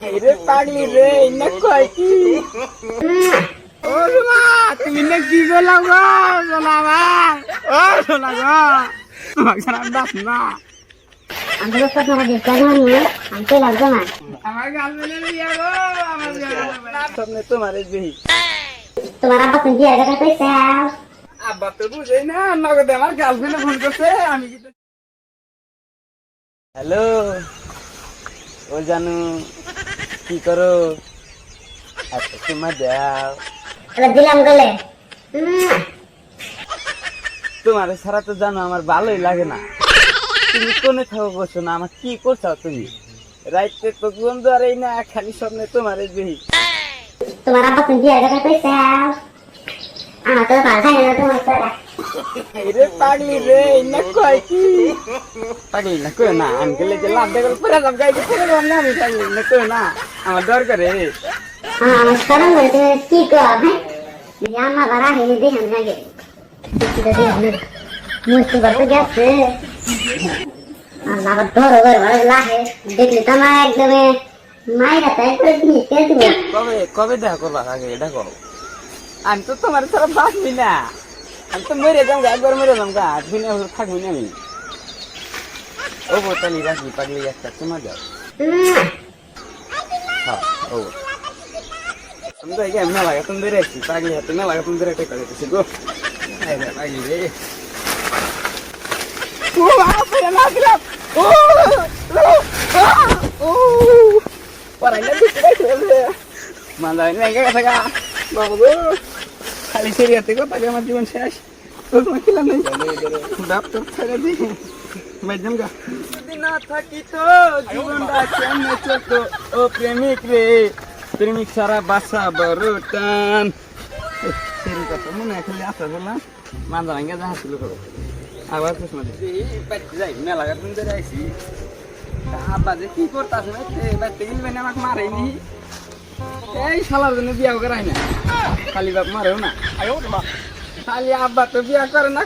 রে পাগলি রে না কয় কি ও মা তুমি না কি গলা গো সোনা মা ও সোনা গো তোমাকে সারা দাস না আমি তো আপনারা দেখতে নিয়ে আনতে লাগবে না আমার গার্লফ্রেন্ড বিয়া গো আমার না সামনে তোমারে দেই তোমার আব্বা তুমি বিয়ে করে কইছে আব্বা তো বুঝে না নগদে আমার গার্লফ্রেন্ড ফোন করছে আমি কি হ্যালো ও জানু কি করো আচ্ছা তোমার দাও এটা দিলাম গলে তোমার সারা তো জানো আমার ভালোই লাগে না তুমি কোনে থাকো করছো না আমার কি করছো তুমি রাইতে তো গন্ধ আর এই না খালি স্বপ্নে তোমারে দেই তোমার আব্বা তুমি বিয়ে করে কইছে আমার তো ভালো লাগে না তোমার সাথে রে পাগলি রে না কয় কি পাগলি না কই না আঙ্কেলে যে লাভ দেখল পুরো সব গাইতে পুরো না আমি পাগলি না কই না আমার দরকার রে আমার সারা মধ্যে কি কর হ্যাঁ জামা বাড়া হেলে দেখেন আগে দেখতে দেখেন মুস্তি করতে গেছে আল্লাহ ধরো ধরো লাগে দেখলে তো আমার একদম মাইরা তাই করে দিতে দিবে কবে কবে দেখা করবা আগে এটা করো আমি তো তোমার সারা বাঁচবি না আমি তো মরে যাম একবার মরে যাম গা দুনিয়া থাকবি না আমি ও বোতালি রাখি পাগলি একটা তোমার যাও হ্যাঁ ও তুমি তো এখানে মেলা লাগাতুন ধরে আসছি পাগলি হাতে মেলা লাগাতুন ধরে টেকা দিতেছি গো পাগলি রে ও আপরে না দিলাম ও ও পরাই না দিতে মানদাই না গেছে গা বাবু গো খালি সেরিয়াতে গো তাকে আমার জীবন শেষ তোমার খেলাম নেই বাপ তো ছেড়ে দি মাইজাম গা যদি না থাকি তো জীবনটা কেমনে চলতো ও প্রেমিক রে প্রেমিক সারা বাসা বড় টান সেরি কথা মনে খালি আসা বললাম মানদারাঙ্গা যা হাসিল করো আবার চশমা দিচ্ছি বাড়িতে যাই মেলা গাছন ধরে আইসি আব্বা যে কি করতেছে বাড়িতে গেলে আমাকে মারেনি এই শালার জন্য বিয়া করাই না খালি বাপ মারেও না খালি আব্বা তো বিয়া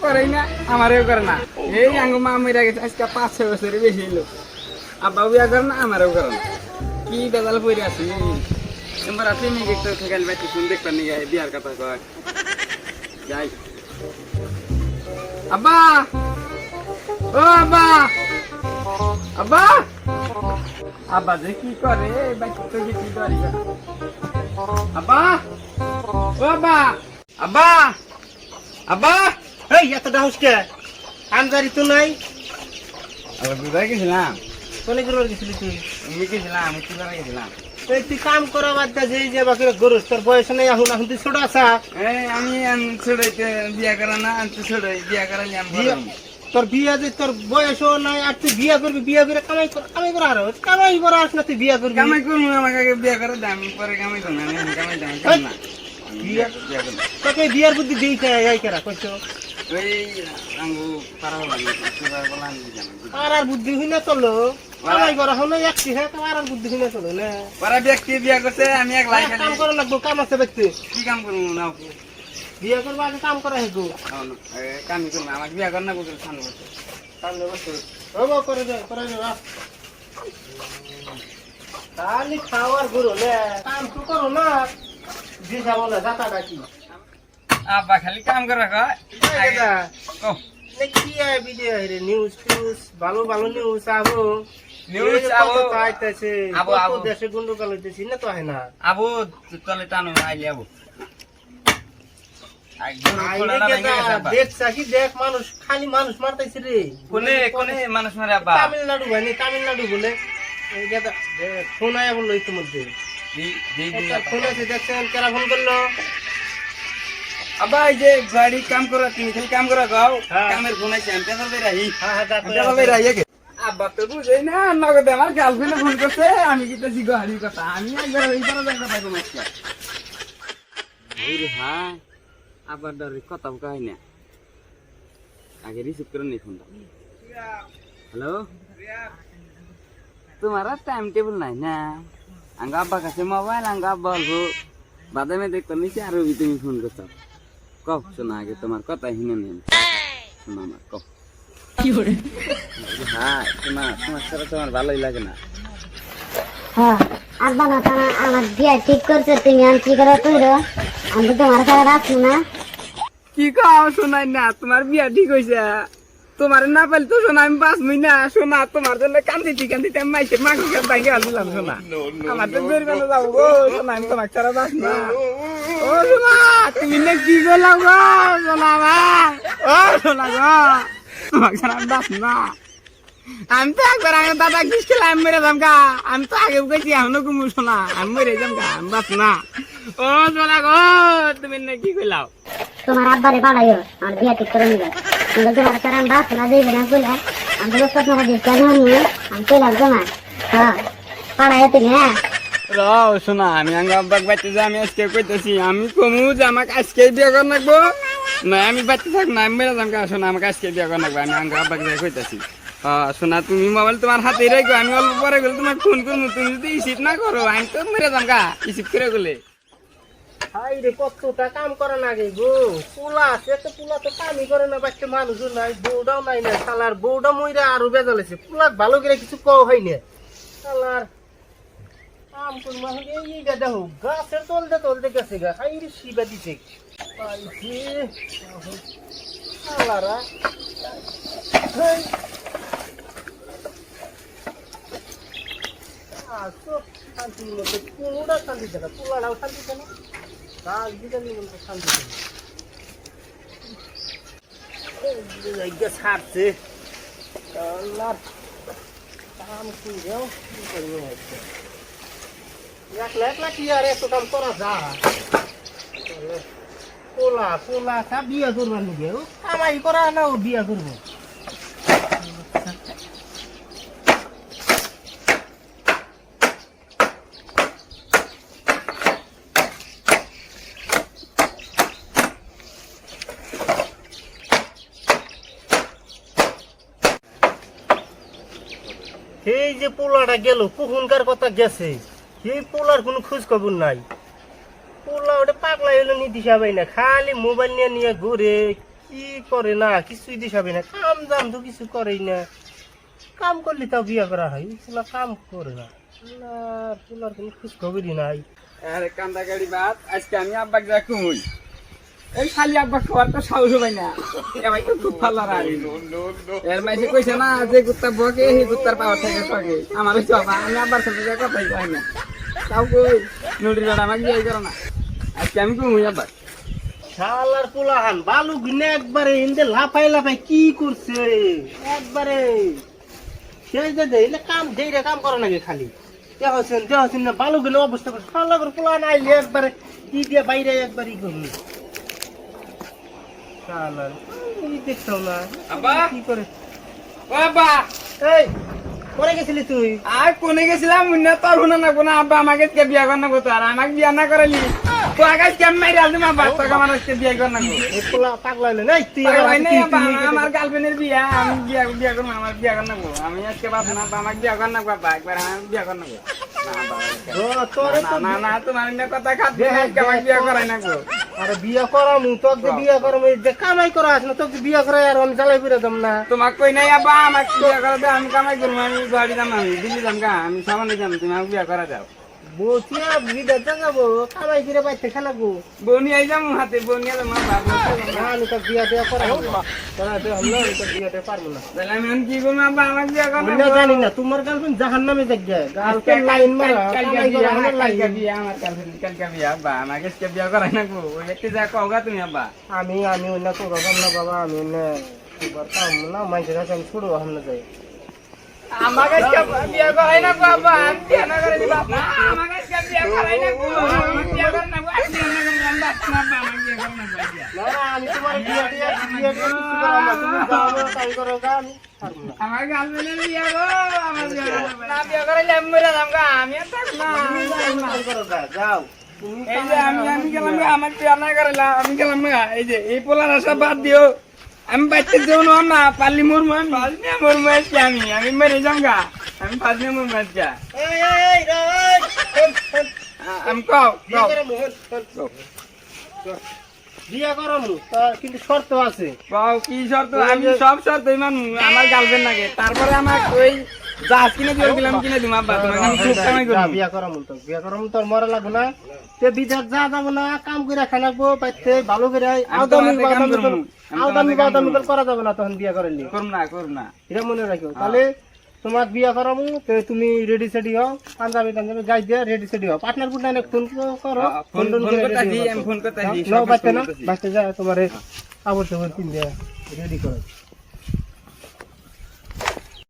করেই না আমারও করে না এই আঙ্গ মা মরে গেছে আজকে 5-6 বছরের বেশি হইলো আব্বাও বিয়া করে না আমারও করে না কি বেজাল পড়ে আছি এবার আপনি মেয়ে একটু থেকে বাচ্চা শুন দেখবেন নিয়ে বিয়ার কথা কয় যাই আব্বা ও আব্বা আব্বা আব্বা যে কি করে বাচ্চা তো কিছু ধরি না আব্বা ও আব্বা আব্বা আব্বা এই এত ডাউস কে আমজারি তো নাই আবার বুঝাই গেছিলাম কোনে করে গেছিলি তুই আমি গেছিলাম আমি তুলা গেছিলাম এই তুই কাম করা বাদ দে যে বাকি গরুস তোর বয়স নেই এখন এখন তুই ছোট আছা এই আমি ছোড়াইতে বিয়া করা না আমি ছোড়াই বিয়া করাইলে আমি তোর বিয়া যে তোর বয়সও নাই আর তুই বিয়া করবি বিয়া করে কামাই করা আর কামাই করা আস না তুই বিয়া করবি কামাই করবো আমাকে আগে বিয়া করে দাম পরে কামাই করবো আমি কামাই দাম না বিয়া তোকে বিয়ার বুদ্ধি দিই যাই কেরা কইছো ওই আঙ্গু পারা লাগে সুগার বলা আমি জানি আর আর বুদ্ধি হইনা চলো কামাই করা হলো একটি হ্যাঁ তোমার আর বুদ্ধি হইনা চলো না পারা ব্যক্তি বিয়া করছে আমি এক লাই কাম করা লাগবো কাম আছে ব্যক্তি কি কাম করবো না বিয়া করবো আগে কাম করা হেগো কামি করবো আমাকে বিয়া কর না বুঝল সামনে বছর সামনে বছর হবো করে দে খালি খাওয়ার গুরু নে কাম তো করো না দিশা বলে যাতা ডাকি আব্বা খালি কাম করে কয় কি ভিডিও রে নিউজ টিউজ ভালো ভালো নিউজ আবো নিউজ আবো আইতাছে আবো আবো দেশে গন্ডগোল হইতেছি না তো হয় না আবো তলে টানো আইলে আবো দেখছা কি দেখ মানুষ খালি মানুষ মারতেছে রে কোনে মানুষ মারে আব্বা তামিলনাড়ু ভাই তামিলনাড়ু বলে ফোন আয়া বললো ইতিমধ্যে ফোন আছে দেখছেন কেরা ফোন করলো আব্বা এই যে গাড়ি কাম করা তুমি খালি কাম করা গাও কামের ফোন আছে আমি পেছাল বেরাই পেছাল বেরাই আব্বা তো বুঝে না নগদে আমার গার্লফ্রেন্ড ফোন করছে আমি কি তো জিগো হারির কথা আমি একবার ওই পারা দেখা পাইবো না ওরে হ্যাঁ আবার ডরে কথা কই না আগে রিসিভ করে নি ফোনটা হ্যালো তোমার টাইম টেবিল নাই না আঙ্গ আব্বা কাছে মোবাইল আঙ্গ আব্বা বলবো বাদামে দেখতে নিচে আরো তুমি ফোন করছো কও শোনা আগে তোমার কথা হিনে নেই শোনা আমার কও কি করে হ্যাঁ শোনা তোমার সাথে তোমার ভালোই লাগে না হ্যাঁ আব্বা না তারা আমার বিয়া ঠিক করছে, তুমি আর কি করে কইরো, আমি তো তোমার সাথে রাখবো না। কি কাও শোনাই না, তোমার বিয়া ঠিক হয়েছে, তোমার না পাইলে তো শোনা আমি বাঁচবই না। শোনা তোমার জন্য কান্দিতে কান্দিতে আমি মাইসে মাকে ভাঙে আসলাম। শোনা আমার তো বেরবেলে যাবো গো, শোনা আমি তোমার ছাড়া বাঁচ না। ও শোনা তুমি না কি করলাম গো, শোনা আমার ও শোনা গো, তোমার ছাড়া আমি বাঁচ না। আমি তো একবার আগে দাদা কিস খেলে আমি মেরে যাম গা, আমি তো আগে গেছি এখনো ঘুমু। শোনা আমি মেরে যাম গা, আমি বাঁচ না। ও শোনা গো তুমি না কি করলাম, তোমার আব্বারে পাঠাইও আমার বিয়া ঠিক করে নিবে, কিন্তু তোমার সাথে আমি বাঁচবো না, দেখবে না কইলে আমি তো তোমার দেখতে আমি কইলাম তোমার। হ্যাঁ পাঠাইও তুমি। হ্যাঁ রাও শোনা আমি আঙ্গ আব্বাক বাচ্চা যে আমি আজকে কইতেছি, আমি কমু যে আমাকে আজকে বিয়ে করে রাখবো না, আমি বাচ্চা থাক না, আমি মেরে যাম গা। শোনা আমাকে আজকে বিয়ে করে রাখবো, আমি আঙ্গ আব্বাক যাই কইতেছি। শোনা তুমি মোবাইল তোমার হাতে রেখো, আমি অল্প পরে গেলে তোমার ফোন করবো, তুমি যদি রিসিভ না করো আমি তো মেরে যাম গা রিসিভ করে গেলে। হাই রে কতটা কাম করে না গে গো, পোলা আছে তো, পোলা তো কামই করে না, বাচ্চা মানুষও নাই, বউটাও নাই না, শালার বউটা মইরা আরো বেজালেছে, পোলা ভালো করে কিছু কও হয় না, শালার কাম করবো এই গাদা হোক গাছের তলতে তলতে গেছে গা, হাই রে শিবা দিছে পাইছে শালারা। হেই আসো শান্তির মধ্যে, কোনোটা শান্তিতে না, পোলাটাও শান্তিতে না, গাছ দিকে বলতে শান্তিতে না, ছাড়ছে কাম করেও কি করবো, একলা একলা কি আর এত কাম করা যায়। পোলা পোলা তা বিয়া করবার নিবে, ও কামাই করা না ও বিয়া করবো। এই যে পোলাটা গেল, কখনকার কথা গেছে, এই পোলার কোনো খোঁজ খবর নাই। পোলা ওটা পাগলা হইলো নি দিশাবাই না, খালি মোবাইল নিয়ে নিয়ে ঘুরে, কি করে না কিছুই দিশাবাই না, কাম দাম তো কিছু করেই না, কাম করলে তাও বিয়া করা হয়, পোলা কাম করে না, পোলার কোনো খোঁজ খবরই নাই। আরে কান্দা গাড়ি বাদ, আজকে আমি আব্বাক যা কমুই, এই খালি আব্বা খাওয়ার তো সাহস হয় না, এবার তো খুব ভালো রাখি। এর মাইসে কইছে না যে কুত্তা বকে সেই কুত্তার পাওয়ার থেকে সকে, আমার হচ্ছে বাবা আমি আব্বার সাথে যা কথাই কই না, তাও কই নুডি রোড আমাকে বিয়ে করো না, আজকে আমি কমুই আব্বা। শালার পোলাহান বালু গুনে একবারে ইন্দে লাফাই লাফাই কি করছে একবারে, সেই যে এলে কাম যেইরা কাম করে নাকি খালি দেহছেন না, বালু গুলো অবস্থা করছে, শালার পোলাহান আইলে একবারে কি দিয়ে বাইরে একবারই করলি শালার, দেখছো না আব্বা কি করে। ও আব্বা এই পরে গেছিলি তুই? আর কোনে গেছিলাম মুন্না, তোর হুনা না কোনো আব্বা আমাকে আজকে বিয়ে কর না গো, আর আমাকে বিয়ে না করালি তো আকাশ কেমন মাইরে আলদিম আব্বা, তোকে আমার আজকে বিয়ে কর না গো। এই পোলা পাগলা হইলো নাই তুই, আমার গার্লফ্রেন্ডের বিয়ে, আমি বিয়ে করবো, আমার বিয়ে কর না গো, আমি আজকে বাসা না আমাকে বিয়ে কর না গো আব্বা, একবার আমার বিয়ে কর না গো। না না তোমার কথা খাদ্য আমাকে বিয়ে করাই না গো। আরে বিয়া করামু তোকে, বিয়া করামু যে কামাই করা আছে না তোকে বিয়া করাই, আর আমি জ্বালাই ফিরে দাম না। তোমাকে কই নাই আব্বা আমাকে বিয়ে করা দাও, আমি কামাই করবো, আমি গাড়ি দাম, আমি দিল্লি দাম গা, আমি সামান্য যাম, তুমি আমাকে বিয়ে করা দাও। বউতিয়া বিদেশ যাবো কামাই ফিরে বাইতে খেলা গো, বনি আই যাম হাতে, বনি আই যাম বাবা, আমি তো বিয়া টিয়া করাই করাতে হলো, আমি তো বিয়া টিয়া পারবো না। তাহলে আমি এখন কি করবো আব্বা, আমাকে বিয়ে কর না জানি না তোমার গার্লফ্রেন্ড জাহান নামে দেখবে, গার্লফ্রেন্ড লাইন মারা কামাই করা আমার লাইন। আমার গার্লফ্রেন্ড কালকে বিয়ে আব্বা, আমাকে আজকে বিয়ে করাই না গো, ওই একটু যা কওগা তুমি আব্বা। আমি অন্য করবো না বাবা, আমি অন্য না মাইকে কাছে আমি ছোড়ো আমরা যাই। আমাকে আজকে বিয়ে করাই না গো আব্বা, আমি বিয়ে না করে দিবা আব্বা, আমাকে আজকে বিয়ে করাই না গো, আমি বিয়ে কর না গো, আমি বিয়ে না করে দিবা আব্বা, আমাকে বিয়ে কর না গো। না আমি তোমার বিয়া টিয়া কিছু করবো না, তুমি যাও তাই করো গা, আমি পারবো না। আমার গার্লফ্রেন্ডের বিয়ে গো, আমার বিয়ে না বিয়ে করাইলে আমি মরে যাম গা, আমি আর থাকবো না, আমি থাকবো না। তাই করো গা, যাও। এই যে আমি গেলাম গা, আমার বিয়ে না করাইলাম, আমি গেলাম গা, এই যে এই পোলার আশা বাদ দিও, আমি বাচ্চা দেব না, পারলি মরমু, আমি ফাজনে মরমু আজকে, আমি মরে যাম গা, আমি ফাজনে মরমু আজকে। আমি কও বিয়া করো মোহন, বিয়া করো মু, কিন্তু শর্ত আছে। কও কি শর্ত? আমি সব শর্তই মানবো, আমার গার্লফ্রেন্ড লাগে, তারপরে আমার ওই জাহাজ কিনে দিবার গেলাম কিনে দিম আব্বা তোমাকে আমি খুব কামাই যা, করব বিয়া করাম তোর মরা লাগবো না তে বিদেশ যা যাবো না কাম করে খাই লাগবো বাইতে ভালো করে আওদামি করা যাবে না তখন বিয়া করেন করব না এটা মনে রাখো তাহলে তোমার বিয়া করামু তো তুমি রেডি সেডি হও পাঞ্জাবি গাই দিয়ে রেডি সেডি হও পার্টনার পুট নাইনে ফোন করো ফোন করতাছি আমি ফোন করতাছি নাও বাইতে না বাইতে যা তোমার আবর কিন দিয়ে রেডি করো